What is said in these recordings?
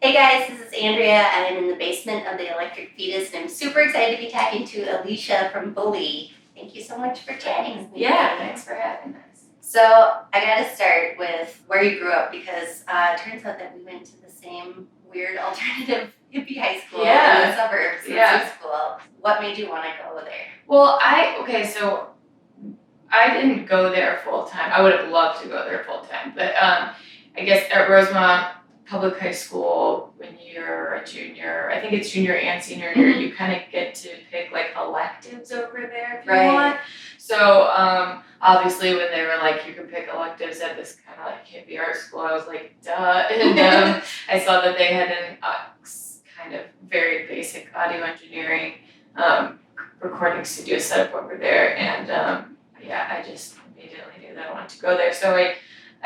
Hey guys, this is Andrea. I'm in the basement of the Electric Fetus, and I'm super excited to be talking to Alicia from Bully. Thank you so much for chatting with me. Yeah, thanks for having us. So I gotta start with where you grew up because it turns out that we went to the same weird alternative hippie high school in the suburbs of school. What made you want to go there? Well, so I didn't go there full time. I would have loved to go there full time, but I guess at Rosemont Public High School, when you're a junior, I think it's junior and senior year, you kind of get to pick like electives over there if you want. So obviously when they were like, you can pick electives at this kind of like hippie art school, I was like, duh. And I saw that they had an kind of very basic audio engineering recording studio set up over there. And I just immediately knew that I wanted to go there. So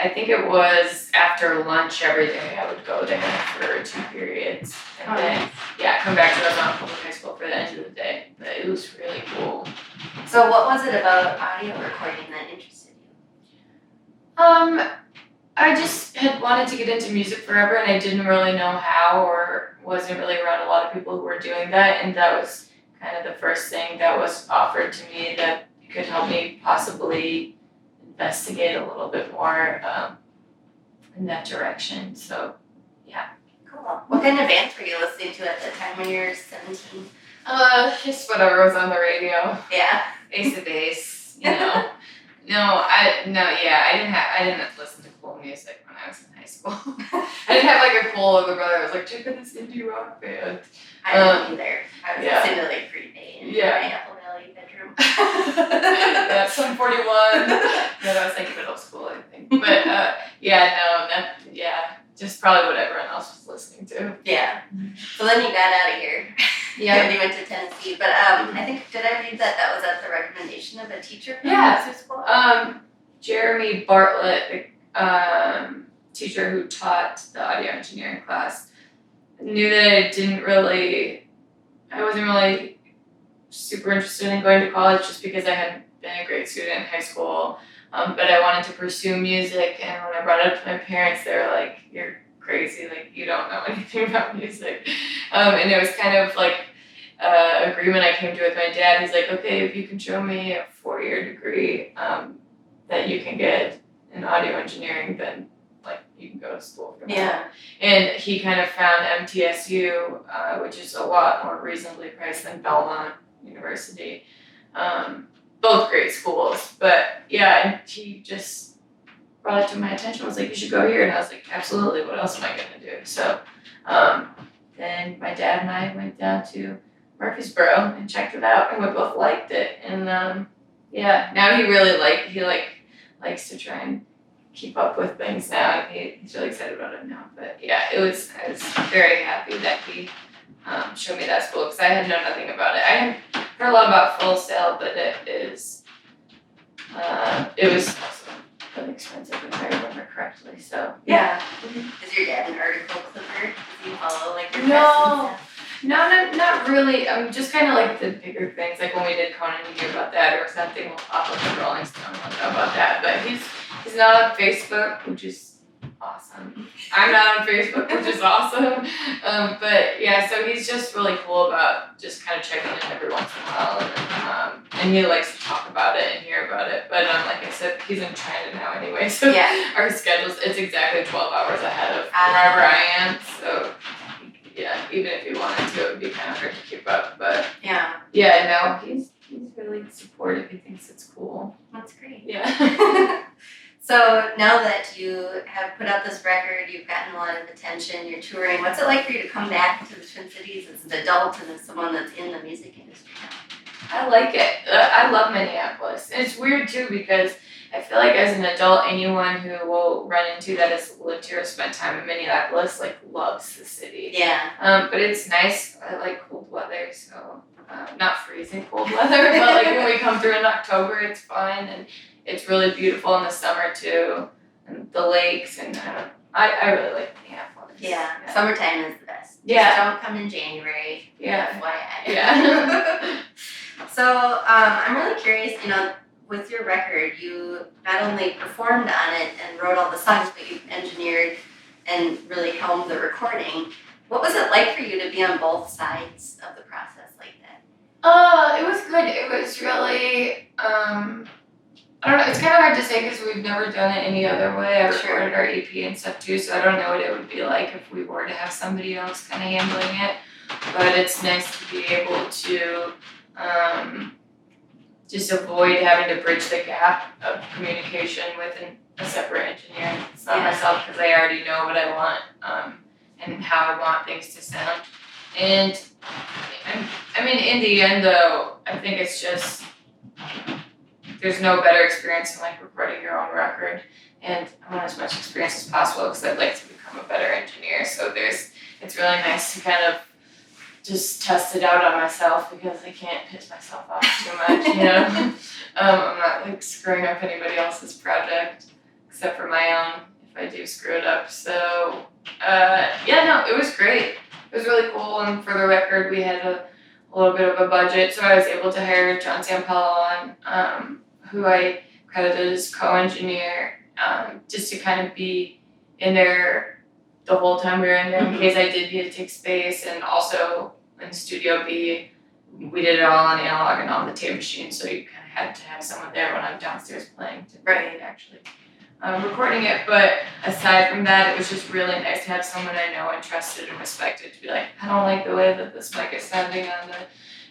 I think it was after lunch every day I would go there for 2 periods and then come back to Rosemont Public High School for the end of the day. But it was really cool. So what was it about audio recording that interested you? I just had wanted to get into music forever and I didn't really know how or wasn't really around a lot of people who were doing that, and that was kind of the first thing that was offered to me that could help me possibly investigate a little bit more in that direction. So, yeah. Cool. What kind of bands were you listening to at the time when you were 17? Just whatever was on the radio. Yeah. Ace of Base, you know. I didn't listen to cool music when I was in high school. I didn't have like a cool older brother. I was like, check out this indie rock band. I didn't either. I was listening to like Green Day in my Apple Valley bedroom. Sum 41. I was like middle school, I think. But just probably what everyone else was listening to. Yeah. So then you got out of here. Yeah. And you went to Tennessee. But I think, did I read that was at the recommendation of a teacher from music school? Jeremy Bartlett, the teacher who taught the audio engineering class, knew that I wasn't really super interested in going to college just because I had been a great student in high school. But I wanted to pursue music, and when I brought it up to my parents, they were like, you're crazy, like you don't know anything about music. And it was kind of like agreement I came to with my dad. He's like, okay, if you can show me a 4-year degree that you can get in audio engineering, then like you can go to school for that. Yeah. And he kind of found MTSU, which is a lot more reasonably priced than Belmont University. Both great schools, but and he just brought it to my attention. I was like, you should go here, and I was like, absolutely. What else am I gonna do? So, then my dad and I went down to Murfreesboro and checked it out, and we both liked it. And now he really likes to try and keep up with things now, and he's really excited about it now. But I was very happy that he showed me that school because I had known nothing about it. I had heard a lot about Full Sail, but it was also really expensive if I remember correctly. So yeah. Is your dad an article clipper? Do you follow like your No, not really. Just kind of like the bigger things, like when we did Conan, you hear about that, or something will pop up in Rolling Stone, I'll know about that. But he's not on Facebook, which is awesome. I'm not on Facebook, which is awesome. So he's just really cool about just kind of checking in every once in a while, and he likes to talk about it and hear about it. But like I said, he's in China now anyway, so our schedules, it's exactly 12 hours ahead of wherever I am. So even if he wanted to, it would be kind of hard to keep up. But he's really supportive. He thinks it's cool. That's great. Yeah. So now that you have put out this record, you've gotten a lot of attention, you're touring. What's it like for you to come back to the Twin Cities as an adult and as someone that's in the music industry now? I like it. I love Minneapolis. And it's weird too because I feel like as an adult, anyone who will run into that has lived here or spent time in Minneapolis loves the city. Yeah. But it's nice. I like cold weather, so not freezing cold weather, but like when we come through in October, it's fine, and it's really beautiful in the summer too, and the lakes, and I really like Minneapolis. Yeah. Summertime is the best. Yeah. Just don't come in January. Yeah. FYI. Yeah. So I'm really curious, with your record, you not only performed on it and wrote all the songs, but you engineered and really helmed the recording. What was it like for you to be on both sides of the process like that? It was good. It was really, I don't know, it's kind of hard to say because we've never done it any other way. I recorded our EP and stuff too, so I don't know what it would be like if we were to have somebody else kind of handling it. But it's nice to be able to just avoid having to bridge the gap of communication with a separate engineer. It's not myself because I already know what I want and how I want things to sound. And I mean, in the end though, I think it's just, there's no better experience than like recording your own record. And I want as much experience as possible because I'd like to become a better engineer. So it's really nice to kind of just test it out on myself because I can't piss myself off too much, you know? I'm not like screwing up anybody else's project except for my own if I do screw it up. So, it was great. It was really cool. And for the record, we had a little bit of a budget. So I was able to hire John Sampello on, who I credited as co-engineer, just to kind of be in there the whole time we were in there in case I did need to take space. And also in Studio B, we did it all on analog and on the tape machine, so you kind of had to have someone there when I'm downstairs playing to actually recording it. But aside from that, it was just really nice to have someone I know and trusted and respected to be like, I don't like the way that this mic is sounding on the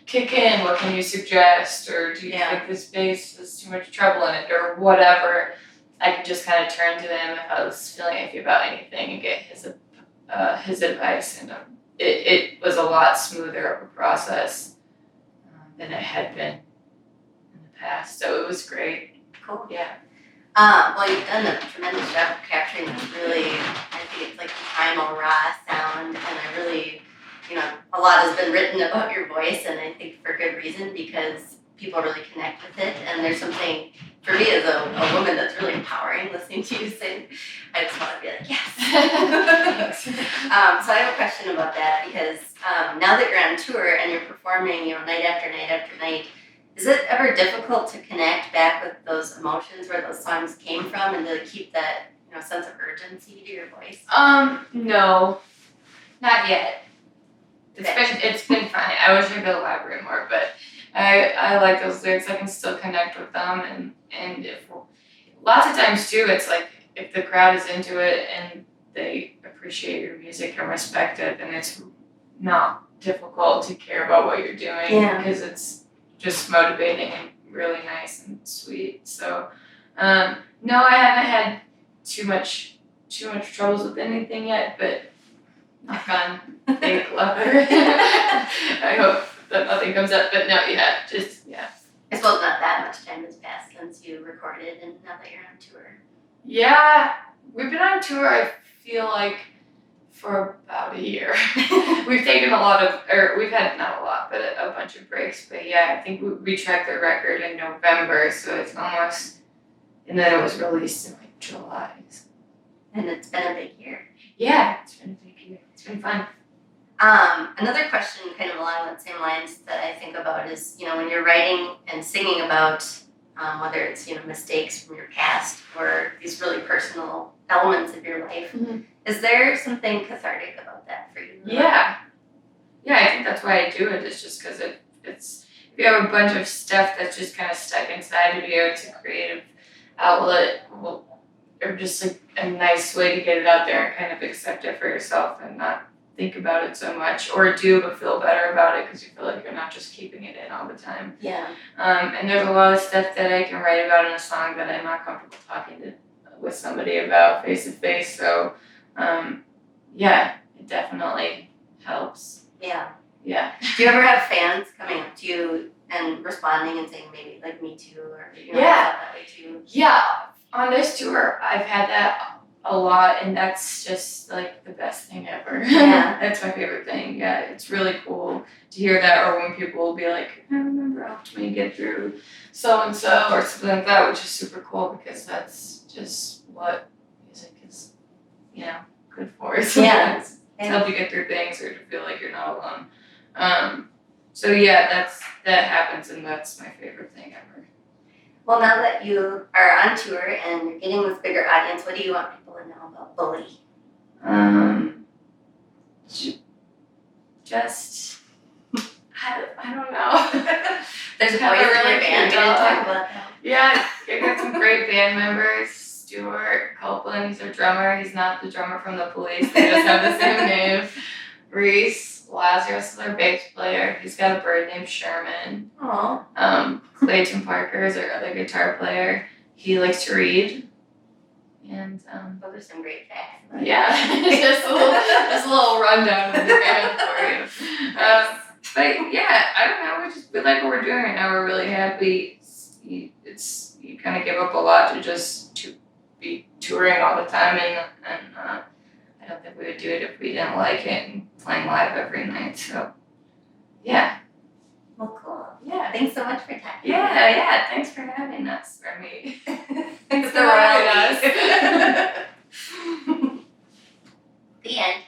kick in, what can you suggest? Or do you think this bass has too much treble in it, or whatever. I could just kind of turn to them if I was feeling iffy about anything and get his advice. And it was a lot smoother of a process than it had been in the past. So it was great. Cool. Yeah. Well, you've done a tremendous job of capturing this really, I think it's like primal, raw sound, and I really, a lot has been written about your voice, and I think for good reason, because people really connect with it, and there's something, for me as a woman, that's really empowering listening to you sing. I just want to be like, yes! So I have a question about that, because now that you're on tour and you're performing, night after night after night, is it ever difficult to connect back with those emotions where those songs came from and to keep that, sense of urgency to your voice? No, not yet. It's been fun. I wish I could elaborate more, but I like those lyrics. I can still connect with them, and if lots of times too, it's like if the crowd is into it and they appreciate your music and respect it, then it's not difficult to care about what you're doing because it's just motivating and really nice and sweet. So, no, I haven't had too much troubles with anything yet, but knock on big luck. I hope that nothing comes up, but no, I suppose not that much time has passed since you recorded and now that you're on tour. Yeah, we've been on tour, I feel like, for about a year. We've taken we've had not a lot, but a bunch of breaks. But yeah, I think we tracked the record in November, so it's almost, and then it was released in like July. So. And it's been a big year. Yeah, it's been a big year. It's been fun. Another question kind of along that same lines that I think about is, when you're writing and singing about whether it's, mistakes from your past or these really personal elements of your life, is there something cathartic about that for you? Yeah, I think that's why I do it. It's just because it's if you have a bunch of stuff that's just kind of stuck inside of you, it's a creative outlet, or just like a nice way to get it out there and kind of accept it for yourself and not think about it so much, or do but feel better about it because you feel like you're not just keeping it in all the time. Yeah. And there's a lot of stuff that I can write about in a song that I'm not comfortable talking with somebody about face to face. So, it definitely helps. Yeah. Yeah. Do you ever have fans coming up to you and responding and saying maybe like me too, or I felt that way too? Yeah. On this tour, I've had that a lot, and that's just like the best thing ever. Yeah. That's my favorite thing. Yeah, it's really cool to hear that, or when people will be like, I remember helped me get through so and so or something like that, which is super cool because that's just what music is, good for. Sometimes to help you get through things or to feel like you're not alone. That happens, and that's my favorite thing ever. Well, now that you are on tour and you're getting this bigger audience, what do you want people to know about Bully? just, I don't know. There's a Have voice a really in your band. cute We didn't dog. talk about that. Yeah, I got some great band members. Stuart Copeland, he's our drummer. He's not the drummer from the Police. They just have the same name. Reese Lazarus is our bass player. He's got a bird named Sherman. Aw. Clayton Parker is our other guitar player. He likes to read. And Those are some great facts. yeah, just a little rundown of the band for you. But yeah, I don't know. We like what we're doing right now. We're really happy. You kind of give up a lot to be touring all the time, and I don't think we would do it if we didn't like it and playing live every night. So yeah. Well, cool. Yeah. Thanks so much for talking. Yeah. Thanks for having us, or me. Thanks for having us. The end.